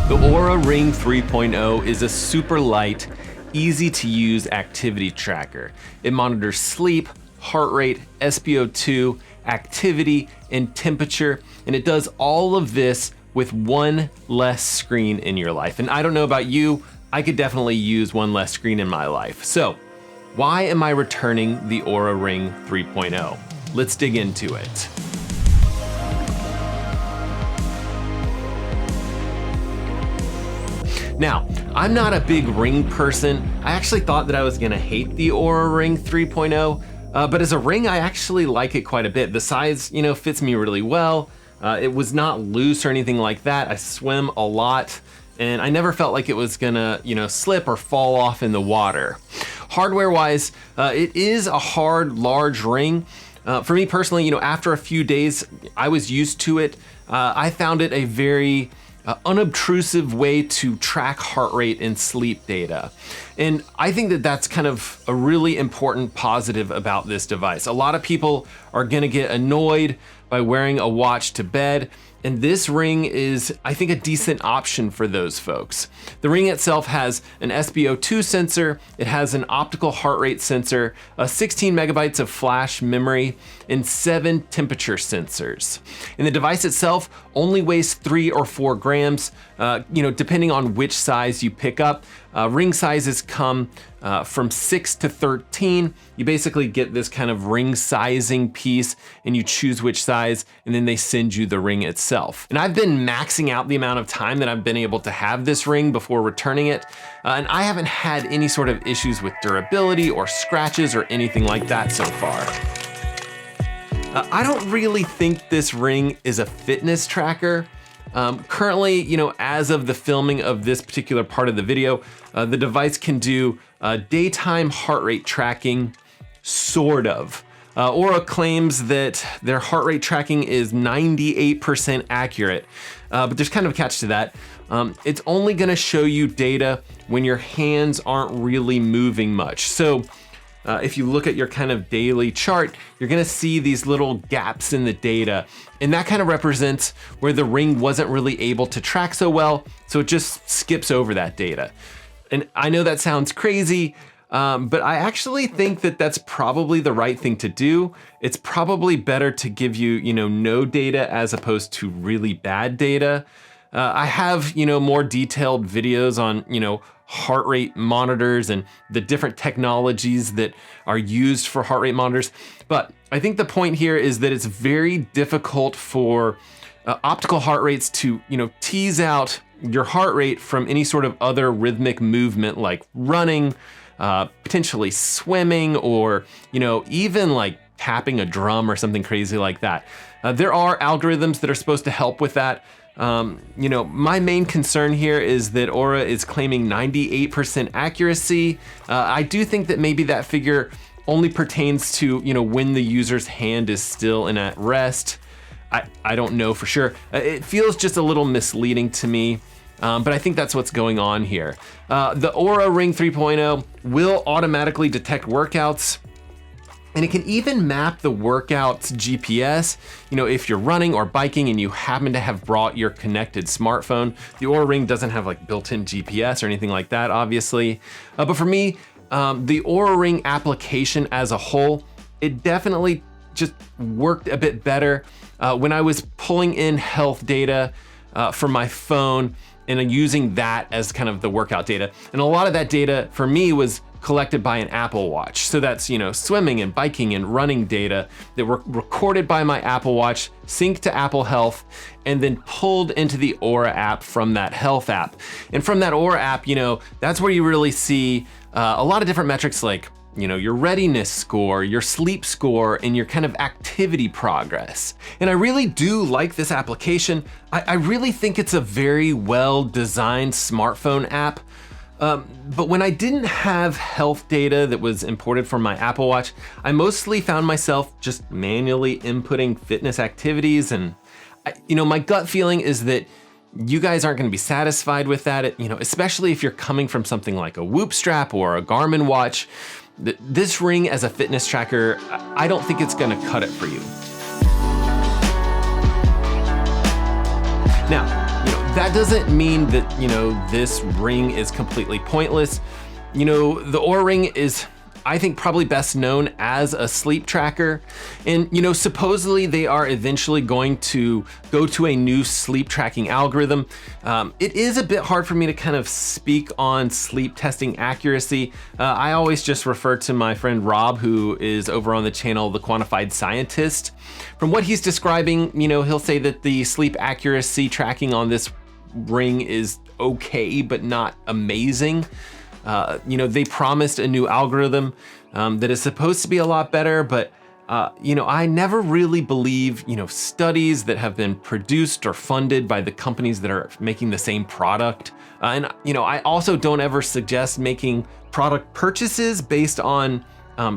The Oura Ring 3.0 is a super light, easy to use activity tracker. It monitors sleep, heart rate, SpO2, activity, and temperature, and it does all of this with one less screen in your life. And I don't know about you, I could definitely use one less screen in my life. So why am I returning the Oura Ring 3.0? Let's dig into it. Now, I'm not a big ring person. I actually thought that I was gonna hate the Oura Ring 3.0, but as a ring, I actually like it quite a bit. The size, fits me really well. It was not loose or anything like that. I swim a lot, and I never felt like it was gonna, slip or fall off in the water. Hardware-wise, it is a hard, large ring. For me personally, after a few days, I was used to it. I found it a very unobtrusive way to track heart rate and sleep data. And I think that that's kind of a really important positive about this device. A lot of people are gonna get annoyed by wearing a watch to bed, and this ring is, I think, a decent option for those folks. The ring itself has an SpO2 sensor, it has an optical heart rate sensor, 16 megabytes of flash memory, and 7 temperature sensors. And the device itself only weighs 3 or 4 grams, depending on which size you pick up. Ring sizes come from 6 to 13. You basically get this kind of ring sizing piece and you choose which size, and then they send you the ring itself. And I've been maxing out the amount of time that I've been able to have this ring before returning it, and I haven't had any sort of issues with durability or scratches or anything like that so far. I don't really think this ring is a fitness tracker. Currently, as of the filming of this particular part of the video, the device can do daytime heart rate tracking, sort of. Oura claims that their heart rate tracking is 98% accurate, but there's kind of a catch to that. It's only gonna show you data when your hands aren't really moving much. So if you look at your kind of daily chart, you're gonna see these little gaps in the data, and that kind of represents where the ring wasn't really able to track so well, so it just skips over that data. And I know that sounds crazy, but I actually think that that's probably the right thing to do. It's probably better to give you, no data as opposed to really bad data. I have, more detailed videos on, heart rate monitors and the different technologies that are used for heart rate monitors. But I think the point here is that it's very difficult for optical heart rates to, tease out your heart rate from any sort of other rhythmic movement like running, potentially swimming, or, even like tapping a drum or something crazy like that. There are algorithms that are supposed to help with that. My main concern here is that Oura is claiming 98% accuracy. I do think that maybe that figure only pertains to, when the user's hand is still and at rest. I don't know for sure. It feels just a little misleading to me. But I think that's what's going on here. The Oura Ring 3.0 will automatically detect workouts, and it can even map the workout's GPS. If you're running or biking and you happen to have brought your connected smartphone, the Oura Ring doesn't have like built-in GPS or anything like that, obviously. But for me, the Oura Ring application as a whole, it definitely just worked a bit better when I was pulling in health data from my phone and using that as kind of the workout data. And a lot of that data for me was collected by an Apple Watch. So that's, swimming and biking and running data that were recorded by my Apple Watch, synced to Apple Health, and then pulled into the Oura app from that Health app. And from that Oura app, that's where you really see a lot of different metrics like, your readiness score, your sleep score, and your kind of activity progress. And I really do like this application. I really think it's a very well-designed smartphone app. But when I didn't have health data that was imported from my Apple Watch, I mostly found myself just manually inputting fitness activities. And my gut feeling is that you guys aren't gonna be satisfied with that, especially if you're coming from something like a Whoop strap or a Garmin watch. This ring as a fitness tracker, I don't think it's gonna cut it for you. Now, that doesn't mean that, this ring is completely pointless. The Oura Ring is, I think, probably best known as a sleep tracker. And, supposedly they are eventually going to go to a new sleep tracking algorithm. It is a bit hard for me to kind of speak on sleep testing accuracy. I always just refer to my friend Rob, who is over on the channel, The Quantified Scientist. From what he's describing, he'll say that the sleep accuracy tracking on this ring is okay, but not amazing. They promised a new algorithm that is supposed to be a lot better, but I never really believe, studies that have been produced or funded by the companies that are making the same product. I also don't ever suggest making product purchases based on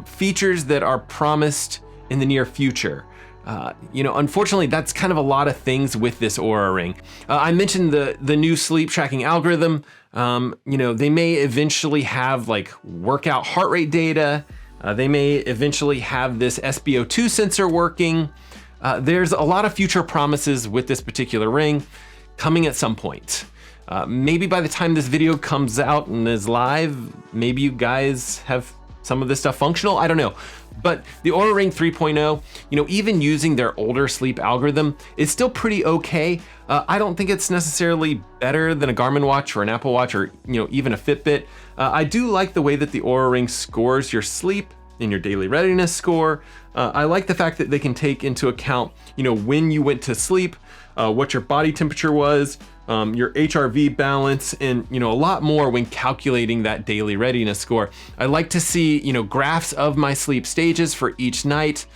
features that are promised in the near future. Unfortunately, that's kind of a lot of things with this Oura Ring. I mentioned the new sleep tracking algorithm. They may eventually have like workout heart rate data. They may eventually have this SpO2 sensor working. There's a lot of future promises with this particular ring coming at some point. Maybe by the time this video comes out and is live, maybe you guys have some of this stuff functional. I don't know. But the Oura Ring 3.0, even using their older sleep algorithm, is still pretty okay. I don't think it's necessarily better than a Garmin watch or an Apple Watch or even a Fitbit. I do like the way that the Oura Ring scores your sleep and your daily readiness score. I like the fact that they can take into account, when you went to sleep, what your body temperature was, your HRV balance, and a lot more when calculating that daily readiness score. I like to see graphs of my sleep stages for each night,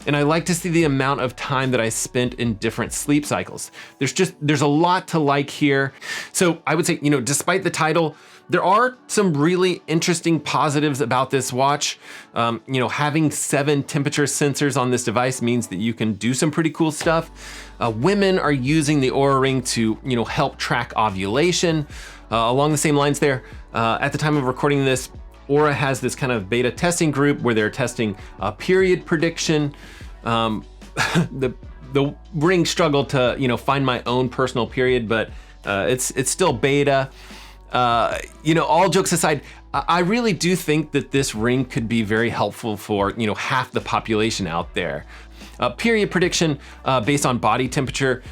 and I like to see the amount of time that I spent in different sleep cycles. There's a lot to like here. So I would say, despite the title, there are some really interesting positives about this watch. Having 7 temperature sensors on this device means that you can do some pretty cool stuff. Women are using the Oura Ring to, help track ovulation. Along the same lines there, at the time of recording this, Oura has this kind of beta testing group where they're testing period prediction. The ring struggled to, find my own personal period, but it's still beta. All jokes aside, I really do think that this ring could be very helpful for, half the population out there. Period prediction based on body temperature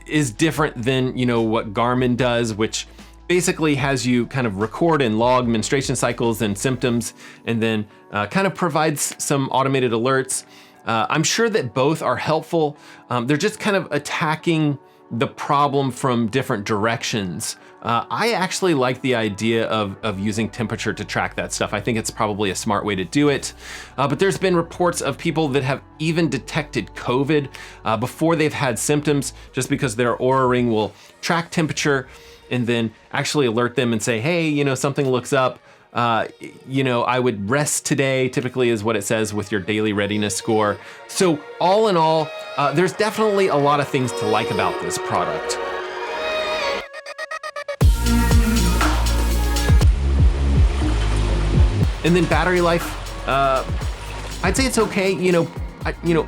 is different than, what Garmin does, which basically has you kind of record and log menstruation cycles and symptoms, and then kind of provides some automated alerts. I'm sure that both are helpful. They're just kind of attacking the problem from different directions. I actually like the idea of using temperature to track that stuff. I think it's probably a smart way to do it. But there's been reports of people that have even detected COVID before they've had symptoms, just because their Oura Ring will track temperature and then actually alert them and say, hey, something looks up. I would rest today, typically is what it says with your daily readiness score. So all in all, there's definitely a lot of things to like about this product. And then battery life, I'd say it's okay.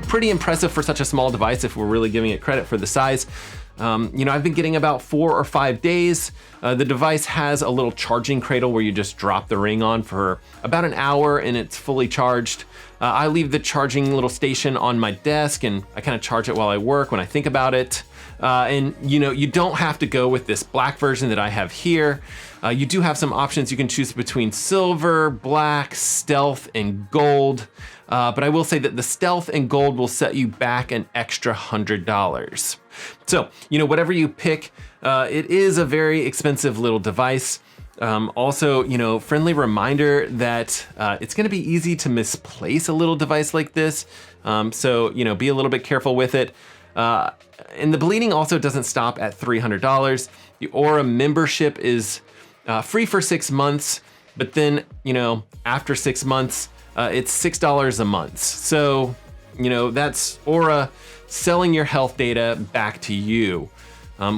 Pretty impressive for such a small device if we're really giving it credit for the size. I've been getting about 4 or 5 days. The device has a little charging cradle where you just drop the ring on for about an hour and it's fully charged. I leave the charging little station on my desk and I kind of charge it while I work when I think about it. And you don't have to go with this black version that I have here. You do have some options. You can choose between silver, black, stealth, and gold. But I will say that the stealth and gold will set you back an extra $100. So, whatever you pick, it is a very expensive little device. Also, friendly reminder that it's gonna be easy to misplace a little device like this. So, be a little bit careful with it. And the bleeding also doesn't stop at $300. The Oura membership is free for 6 months, but then, after 6 months, it's $6 a month. So, that's Oura selling your health data back to you.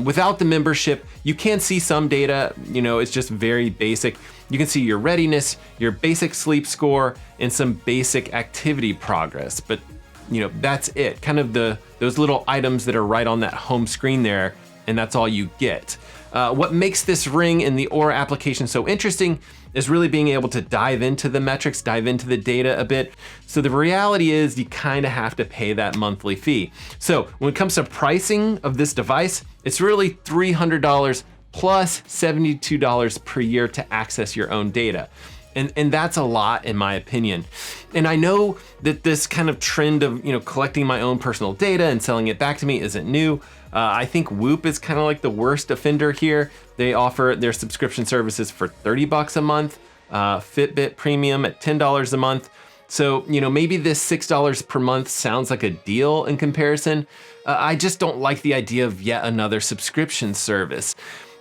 Without the membership, you can see some data, it's just very basic. You can see your readiness, your basic sleep score, and some basic activity progress. But, that's it. Kind of those little items that are right on that home screen there. and that's all you get. What makes this ring in the Oura application so interesting is really being able to dive into the metrics, dive into the data a bit. So the reality is you kind of have to pay that monthly fee. So when it comes to pricing of this device, it's really $300 plus $72 per year to access your own data. And that's a lot in my opinion. And I know that this kind of trend of collecting my own personal data and selling it back to me isn't new. I think Whoop is kind of like the worst offender here. They offer their subscription services for $30 a month, Fitbit Premium at $10 a month. So, maybe this $6 per month sounds like a deal in comparison. I just don't like the idea of yet another subscription service.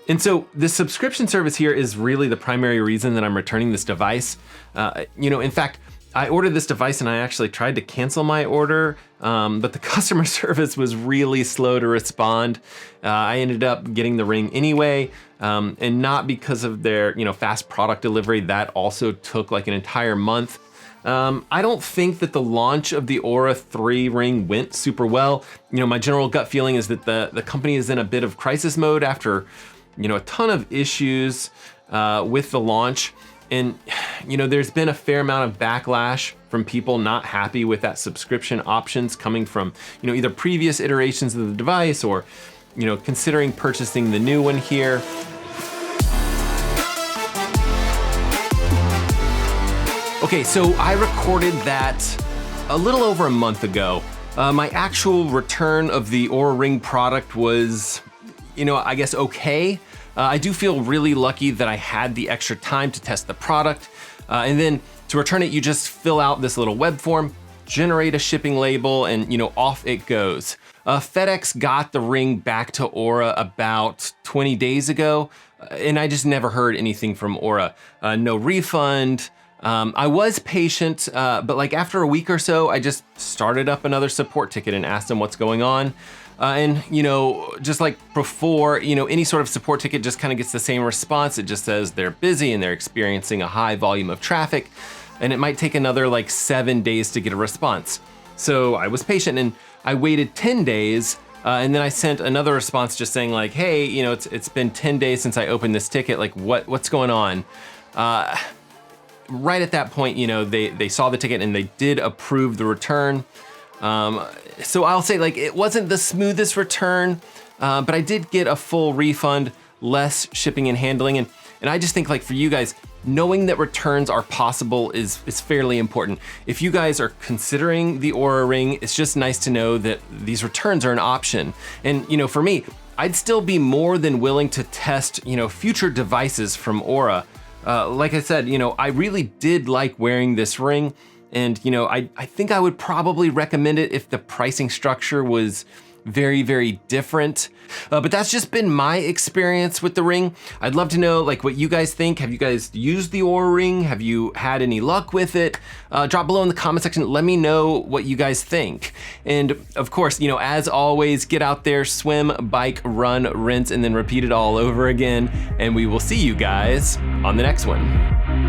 And so the subscription service here is really the primary reason that I'm returning this device. In fact, I ordered this device and I actually tried to cancel my order, but the customer service was really slow to respond. I ended up getting the Ring anyway, and not because of their fast product delivery. That also took like an entire month. I don't think that the launch of the Oura 3 Ring went super well. My general gut feeling is that the company is in a bit of crisis mode after a ton of issues with the launch. And, there's been a fair amount of backlash from people not happy with that subscription options coming from, either previous iterations of the device or, considering purchasing the new one here. Okay, so I recorded that a little over a month ago. My actual return of the Oura Ring product was, I guess okay. I do feel really lucky that I had the extra time to test the product. And then to return it, you just fill out this little web form, generate a shipping label, and off it goes. FedEx got the Ring back to Oura about 20 days ago, and I just never heard anything from Oura. No refund. I was patient, but like after a week or so, I just started up another support ticket and asked them what's going on. And just like before, any sort of support ticket just kind of gets the same response. It just says they're busy and they're experiencing a high volume of traffic, and it might take another like 7 days to get a response. So I was patient and I waited 10 days. And then I sent another response just saying like, hey, it's been 10 days since I opened this ticket. Like what's going on? Right at that point, they saw the ticket and they did approve the return. So I'll say like it wasn't the smoothest return, but I did get a full refund, less shipping and handling. And I just think like for you guys, knowing that returns are possible is fairly important. If you guys are considering the Oura Ring, it's just nice to know that these returns are an option. And for me, I'd still be more than willing to test, future devices from Oura. Like I said, I really did like wearing this ring. And, I think I would probably recommend it if the pricing structure was very, very different. But that's just been my experience with the Ring. I'd love to know like what you guys think. Have you guys used the Oura Ring? Have you had any luck with it? Drop below in the comment section. Let me know what you guys think. And of course, as always, get out there, swim, bike, run, rinse, and then repeat it all over again. And we will see you guys on the next one.